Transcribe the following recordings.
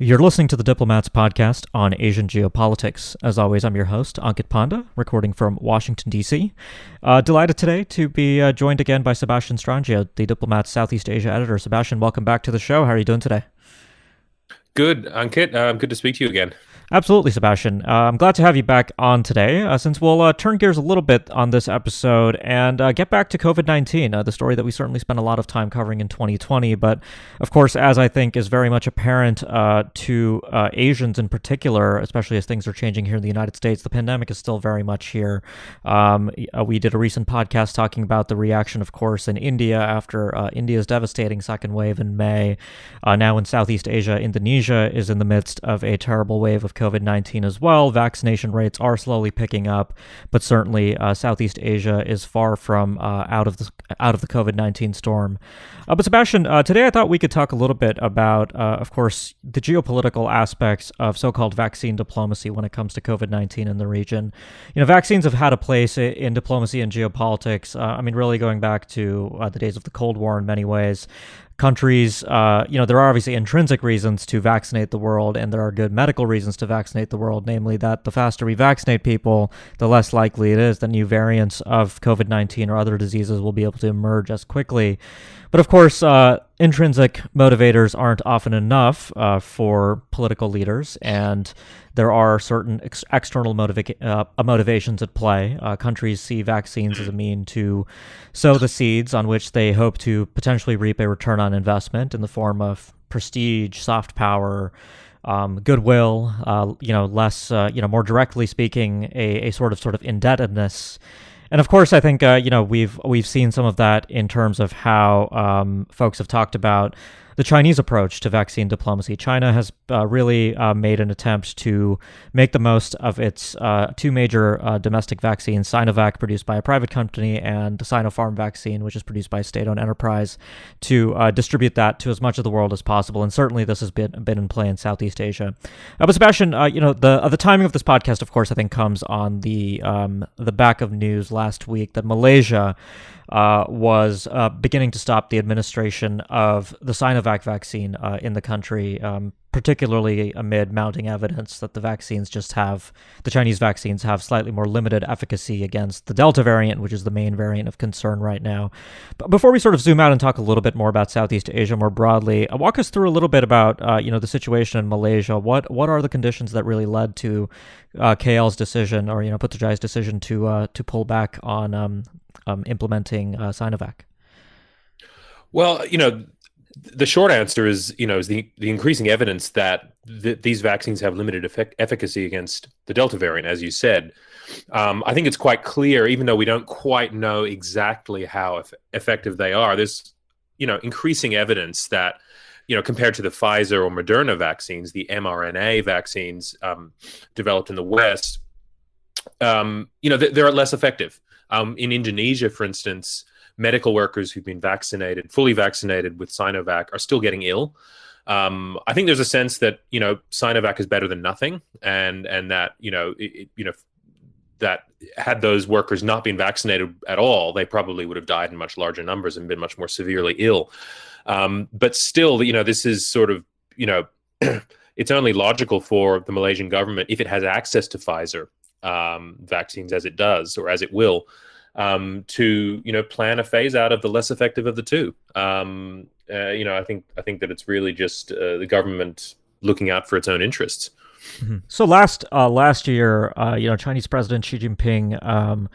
You're listening to the Diplomats podcast on Asian geopolitics. As always, I'm your host, Ankit Panda, recording from Washington, D.C. Delighted today to be joined again by Sebastian Strangio, the Diplomats Southeast Asia editor. Sebastian, welcome back to the show. How are you doing today? Good, Ankit. Good to speak to you again. Absolutely, Sebastian. I'm glad to have you back on today, since we'll turn gears a little bit on this episode and get back to COVID-19, the story that we certainly spent a lot of time covering in 2020. But, of course, as I think is very much apparent to Asians in particular, especially as things are changing here in the United States, the pandemic is still very much here. We did a recent podcast talking about the reaction, of course, in India after India's devastating second wave in May. Now in Southeast Asia, Indonesia is in the midst of a terrible wave of COVID-19 as well. Vaccination rates are slowly picking up, but certainly Southeast Asia is far from out of the COVID-19 storm. But Sebastian, today I thought we could talk a little bit about, of course, the geopolitical aspects of so-called vaccine diplomacy when it comes to COVID-19 in the region. You know, vaccines have had a place in diplomacy and geopolitics. Really going back to the days of the Cold War in many ways. Countries, there are obviously intrinsic reasons to vaccinate the world, and there are good medical reasons to vaccinate the world, namely that the faster we vaccinate people, the less likely it is that new variants of COVID-19 or other diseases will be able to emerge as quickly. But of course, intrinsic motivators aren't often enough for political leaders, and there are certain external motivations at play. Countries see vaccines as a mean to sow the seeds on which they hope to potentially reap a return on investment in the form of prestige, soft power, goodwill, more directly speaking, a sort of indebtedness. And of course, I think we've seen some of that in terms of how folks have talked about the Chinese approach to vaccine diplomacy. China has really made an attempt to make the most of its two major domestic vaccines, Sinovac, produced by a private company, and the Sinopharm vaccine, which is produced by a state-owned enterprise, to distribute that to as much of the world as possible. And certainly this has been in play in Southeast Asia. But Sebastian, the timing of this podcast, of course, I think comes on the back of news last week that Malaysia was beginning to stop the administration of the Sinovac vaccine in the country, particularly amid mounting evidence that the Chinese vaccines have slightly more limited efficacy against the Delta variant, which is the main variant of concern right now. But before we sort of zoom out and talk a little bit more about Southeast Asia more broadly, walk us through a little bit about the situation in Malaysia. What are the conditions that really led to KL's decision, or Putrajay's decision to pull back on implementing Sinovac? Well, the short answer is the increasing evidence that these vaccines have limited efficacy against the Delta variant, as you said. I think it's quite clear, even though we don't quite know exactly how effective they are. There's increasing evidence that compared to the Pfizer or Moderna vaccines, the mRNA vaccines developed in the West, they're less effective. In Indonesia, for instance, medical workers who've been fully vaccinated with Sinovac, are still getting ill. I think there's a sense that Sinovac is better than nothing, and that that had those workers not been vaccinated at all, they probably would have died in much larger numbers and been much more severely ill. But still, this is sort of it's only logical for the Malaysian government, if it has access to Pfizer vaccines as it does, or as it will, to plan a phase out of the less effective of the two. I think that it's really just the government looking out for its own interests. Mm-hmm. So last year, Chinese President Xi Jinping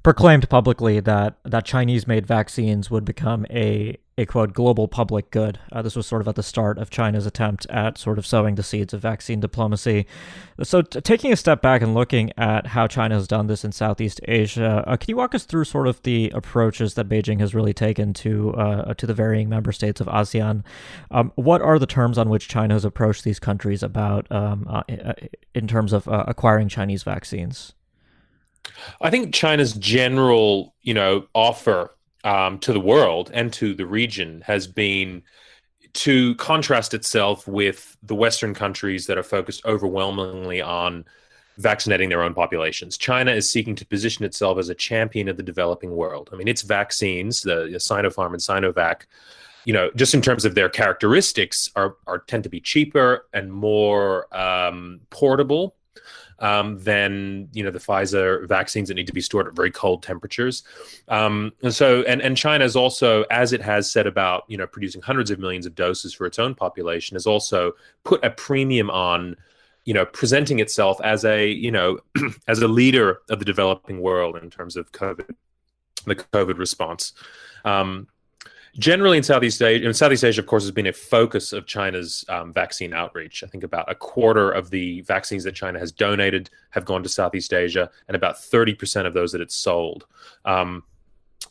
proclaimed publicly that Chinese-made vaccines would become a quote global public good. This was sort of at the start of China's attempt at sort of sowing the seeds of vaccine diplomacy. So taking a step back and looking at how China has done this in Southeast Asia, can you walk us through sort of the approaches that Beijing has really taken to the varying member states of ASEAN? What are the terms on which China has approached these countries about in terms of acquiring Chinese vaccines? I think China's general, offer to the world and to the region has been to contrast itself with the Western countries that are focused overwhelmingly on vaccinating their own populations. China is seeking to position itself as a champion of the developing world. I mean, its vaccines, the Sinopharm and Sinovac, just in terms of their characteristics, are tend to be cheaper and more portable than the Pfizer vaccines that need to be stored at very cold temperatures. And China is also, as it has said about producing hundreds of millions of doses for its own population, has also put a premium on presenting itself as a as a leader of the developing world in terms of the COVID response. Generally in Southeast Asia, of course, has been a focus of China's vaccine outreach. I think about a quarter of the vaccines that China has donated have gone to Southeast Asia, and about 30% of those that it's sold. And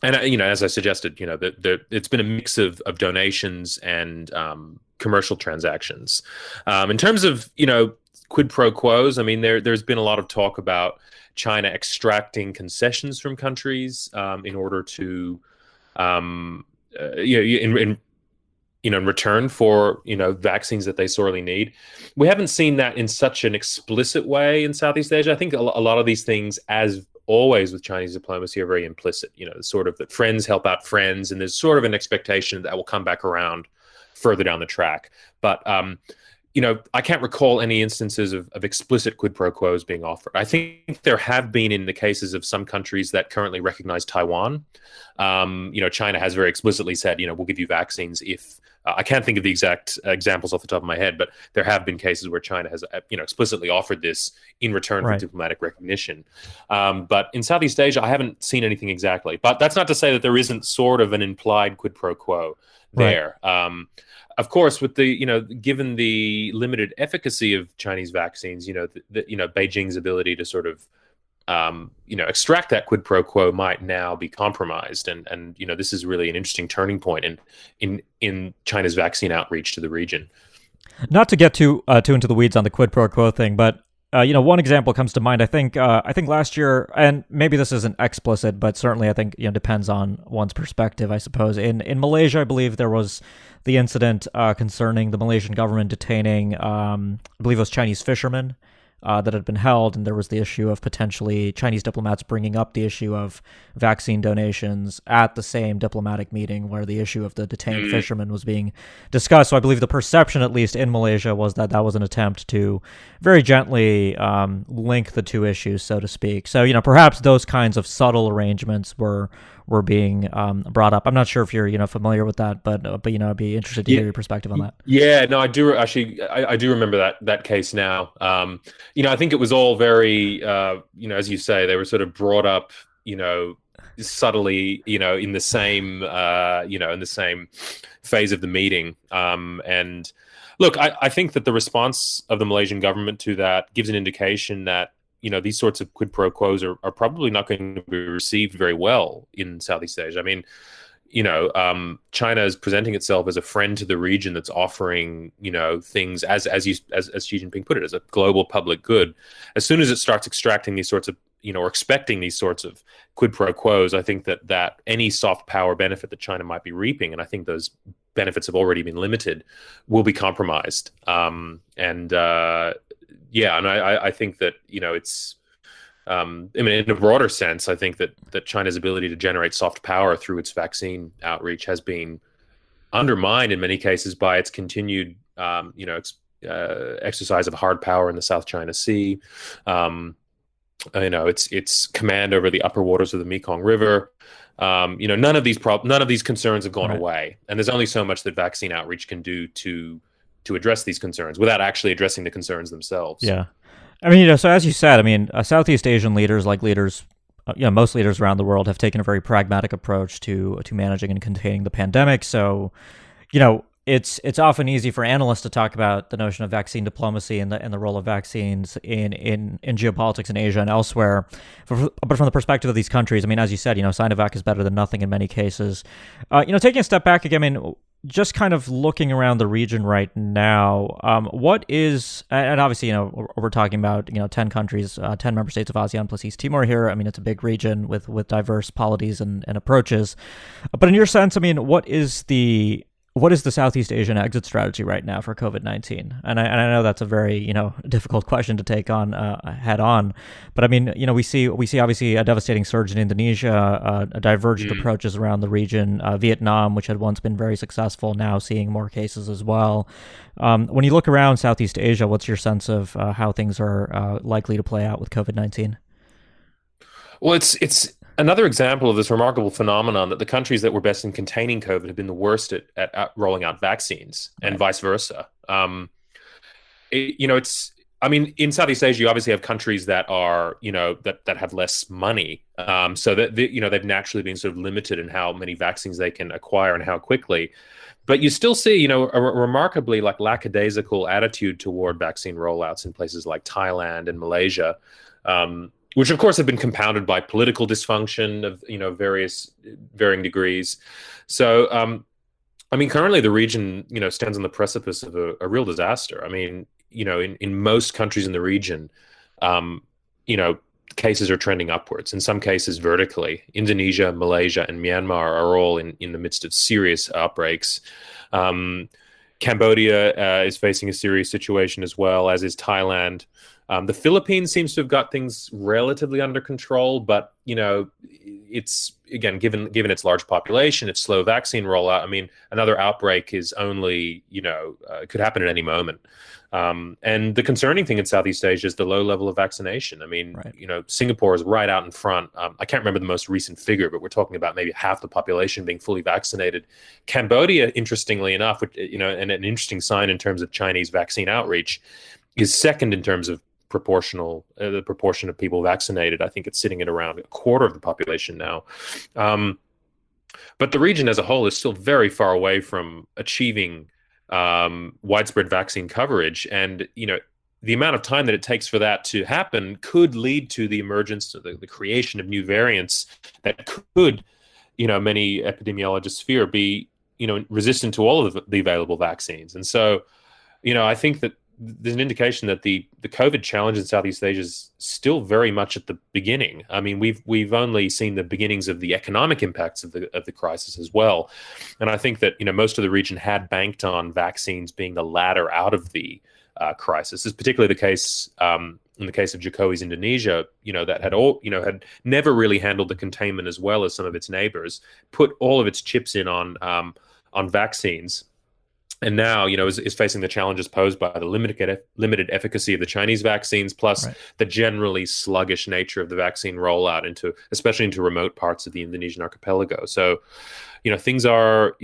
as I suggested, it's been a mix of donations and commercial transactions. In terms of quid pro quos, I mean, there's been a lot of talk about China extracting concessions from countries in order to in return for vaccines that they sorely need. We haven't seen that in such an explicit way in Southeast Asia. I think a lot of these things, as always with Chinese diplomacy, are very implicit. Sort of that friends help out friends, and there's sort of an expectation that will come back around further down the track. But I can't recall any instances of explicit quid pro quos being offered. I think there have been in the cases of some countries that currently recognize Taiwan. China has very explicitly said, we'll give you vaccines if I can't think of the exact examples off the top of my head, but there have been cases where China has, explicitly offered this in return for diplomatic recognition. But in Southeast Asia, I haven't seen anything exactly. But that's not to say that there isn't sort of an implied quid pro quo there. Right. Of course, with the given the limited efficacy of Chinese vaccines, Beijing's ability to sort of extract that quid pro quo might now be compromised, and this is really an interesting turning point in China's vaccine outreach to the region. Not to get too into the weeds on the quid pro quo thing, but one example comes to mind. I think last year, and maybe this isn't explicit, but certainly I think depends on one's perspective, I suppose. In Malaysia, I believe there was the incident concerning the Malaysian government detaining, I believe it was Chinese fishermen that had been held, and there was the issue of potentially Chinese diplomats bringing up the issue of vaccine donations at the same diplomatic meeting where the issue of the detained fishermen was being discussed. So I believe the perception, at least in Malaysia, was that that was an attempt to very gently link the two issues, so to speak. So, perhaps those kinds of subtle arrangements were being brought up. I'm not sure if you're familiar with that, but I'd be interested to hear your perspective on that. Yeah, no, I do actually. I do remember that case now. I think it was all very, as you say, they were sort of brought up, subtly, in the same, in the same phase of the meeting. And look, I think that the response of the Malaysian government to that gives an indication that these sorts of quid pro quos are probably not going to be received very well in Southeast Asia. I mean, China is presenting itself as a friend to the region that's offering, things as Xi Jinping put it, as a global public good. As soon as it starts extracting these sorts of, or expecting these sorts of quid pro quos, I think that any soft power benefit that China might be reaping, and I think those benefits have already been limited, will be compromised. And I think that, it's, in a broader sense, I think that China's ability to generate soft power through its vaccine outreach has been undermined in many cases by its continued, exercise of hard power in the South China Sea. Its command over the upper waters of the Mekong River. None of these concerns have gone away, and there's only so much that vaccine outreach can do to address these concerns without actually addressing the concerns themselves. Yeah. I mean, so as you said, Southeast Asian leaders, like leaders, most leaders around the world, have taken a very pragmatic approach to managing and containing the pandemic. So, it's often easy for analysts to talk about the notion of vaccine diplomacy and the role of vaccines in geopolitics in Asia and elsewhere. But from the perspective of these countries, as you said, Sinovac is better than nothing in many cases. Taking a step back again, just kind of looking around the region right now, what is, and obviously, we're talking about, 10 countries, 10 member states of ASEAN plus East Timor here. It's a big region with diverse polities and approaches. But in your sense, what is the what is the Southeast Asian exit strategy right now for COVID-19? And I know that's a very difficult question to take on head on, but I mean we see obviously a devastating surge in Indonesia, a divergent Mm. approaches around the region. Vietnam, which had once been very successful, now seeing more cases as well. When you look around Southeast Asia, what's your sense of how things are likely to play out with COVID-19? Well, it's another example of this remarkable phenomenon that the countries that were best in containing COVID have been the worst at rolling out vaccines, and Right. vice versa. It's I mean, in Southeast Asia, you obviously have countries that are, that have less money, so that they've naturally been sort of limited in how many vaccines they can acquire and how quickly. But you still see, a remarkably like lackadaisical attitude toward vaccine rollouts in places like Thailand and Malaysia, which of course have been compounded by political dysfunction of various varying degrees. So, I mean, currently the region, stands on the precipice of a real disaster. I mean, in most countries in the region, um, you know, cases are trending upwards, in some cases vertically. Indonesia, Malaysia, and Myanmar are all in the midst of serious outbreaks. Um, Cambodia is facing a serious situation as well, as is Thailand. The Philippines seems to have got things relatively under control, but it's again given its large population, its slow vaccine rollout. I mean, another outbreak is only could happen at any moment. And the concerning thing in Southeast Asia is the low level of vaccination. I mean, Right. Singapore is right out in front. I can't remember the most recent figure, but we're talking about maybe half the population being fully vaccinated. Cambodia, interestingly enough, which, and an interesting sign in terms of Chinese vaccine outreach, is second in terms of the proportion of people vaccinated. I think it's sitting at around a quarter of the population now. But the region as a whole is still very far away from achieving widespread vaccine coverage. And, the amount of time that it takes for that to happen could lead to the emergence of the creation of new variants that could, many epidemiologists fear, be, resistant to all of the available vaccines. And so, I think that there's an indication that the COVID challenge in Southeast Asia is still very much at the beginning. I mean, we've only seen the beginnings of the economic impacts of the crisis as well, and I think that most of the region had banked on vaccines being the ladder out of the crisis. This is particularly the case in the case of Jokowi's Indonesia, that had never really handled the containment as well as some of its neighbors, put all of its chips in on vaccines, and now is facing the challenges posed by the limited efficacy of the Chinese vaccines, plus Right. the generally sluggish nature of the vaccine rollout especially into remote parts of the Indonesian archipelago. So, things are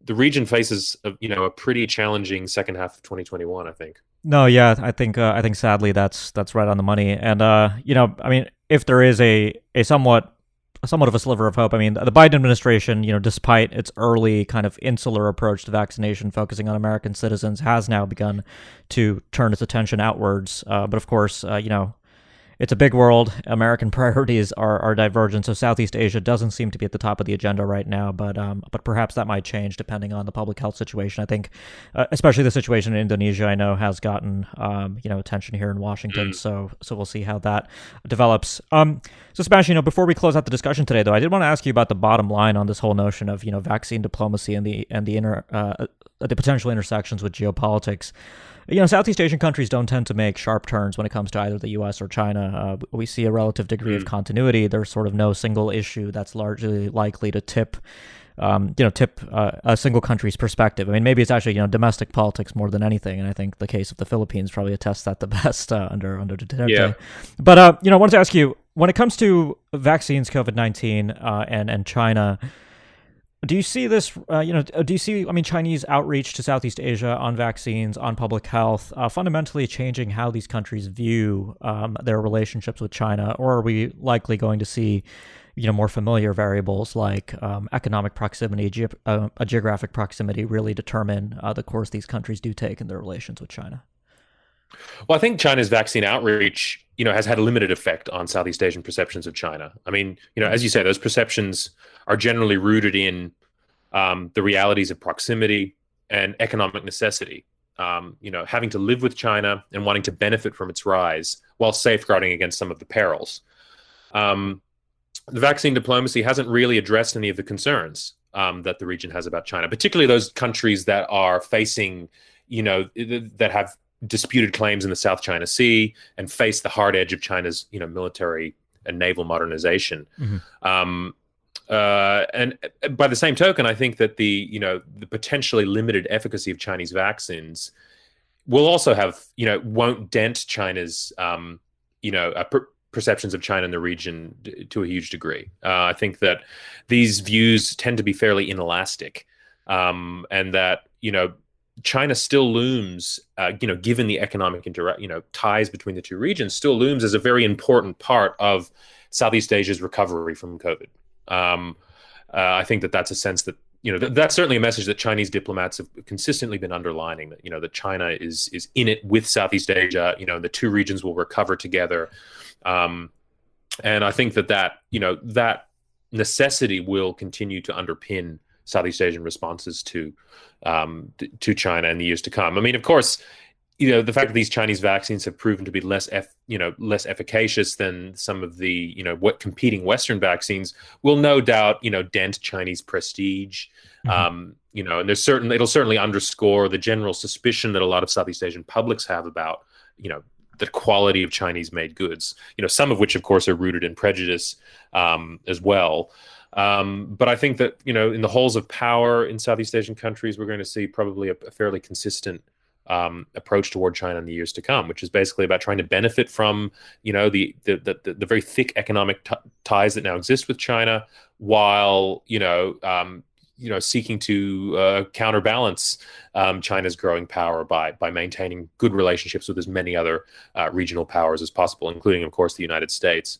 the region faces a pretty challenging second half of 2021, I think. No, yeah, I think sadly that's right on the money. And I mean, if there is a somewhat of a sliver of hope. I mean, the Biden administration, despite its early kind of insular approach to vaccination, focusing on American citizens, has now begun to turn its attention outwards. But of course, it's a big world. American priorities are divergent, so Southeast Asia doesn't seem to be at the top of the agenda right now. But perhaps that might change depending on the public health situation. I think, especially the situation in Indonesia, I know has gotten attention here in Washington. Mm. So we'll see how that develops. So Sebastian, before we close out the discussion today, though, I did want to ask you about the bottom line on this whole notion of vaccine diplomacy and the potential intersections with geopolitics. Southeast Asian countries don't tend to make sharp turns when it comes to either the U.S. or China. We see a relative degree of continuity. There's sort of no single issue that's largely likely to tip a single country's perspective. I mean, maybe it's actually domestic politics more than anything, and I think the case of the Philippines probably attests that the best under Duterte. Yeah. But I wanted to ask you, when it comes to vaccines, COVID-19, and China. Do you see this? Do you see? I mean, Chinese outreach to Southeast Asia on vaccines, on public health, fundamentally changing how these countries view their relationships with China, or are we likely going to see, more familiar variables like economic proximity, geographic proximity, really determine the course these countries do take in their relations with China? Well, I think China's vaccine outreach, has had a limited effect on Southeast Asian perceptions of China. I mean, as you say, those perceptions are generally rooted in the realities of proximity and economic necessity. Having to live with China and wanting to benefit from its rise while safeguarding against some of the perils. The vaccine diplomacy hasn't really addressed any of the concerns. that the region has about China, particularly those countries that are facing, that have disputed claims in the South China Sea and face the hard edge of China's, military and naval modernization. And by the same token, I think that the potentially limited efficacy of Chinese vaccines will also have, won't dent China's, perceptions of China in the region to a huge degree. I think that these views tend to be fairly inelastic, and that, China still looms, given the economic ties between the two regions, still looms as a very important part of Southeast Asia's recovery from COVID. I think that that's a sense that, that's certainly a message that Chinese diplomats have consistently been underlining, that, that China is in it with Southeast Asia, the two regions will recover together. And I think that necessity will continue to underpin Southeast Asian responses to China in the years to come. I mean, of course, the fact that these Chinese vaccines have proven to be less efficacious than some of the, what competing Western vaccines will no doubt, dent Chinese prestige. And it'll certainly underscore the general suspicion that a lot of Southeast Asian publics have about, the quality of Chinese made goods, some of which, of course, are rooted in prejudice as well. But I think that, in the halls of power in Southeast Asian countries, we're going to see probably a fairly consistent approach toward China in the years to come, which is basically about trying to benefit from, the very thick economic ties that now exist with China, while, seeking to counterbalance China's growing power by maintaining good relationships with as many other regional powers as possible, including, of course, the United States.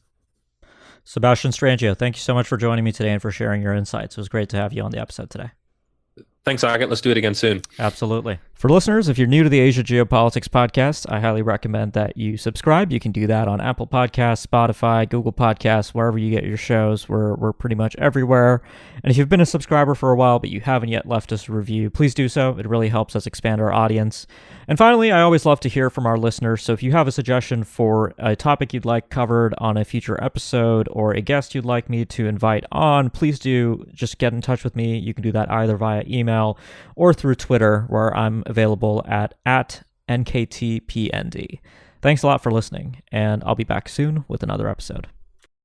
Sebastian Strangio, thank you so much for joining me today and for sharing your insights. It was great to have you on the episode today. Thanks, Agat. Let's do it again soon. Absolutely. For listeners, if you're new to the Asia Geopolitics podcast, I highly recommend that you subscribe. You can do that on Apple Podcasts, Spotify, Google Podcasts, wherever you get your shows. We're pretty much everywhere. And if you've been a subscriber for a while, but you haven't yet left us a review, please do so. It really helps us expand our audience. And finally, I always love to hear from our listeners. So if you have a suggestion for a topic you'd like covered on a future episode or a guest you'd like me to invite on, please do just get in touch with me. You can do that either via email or through Twitter, where I'm available at NKTPND. Thanks a lot for listening, and I'll be back soon with another episode.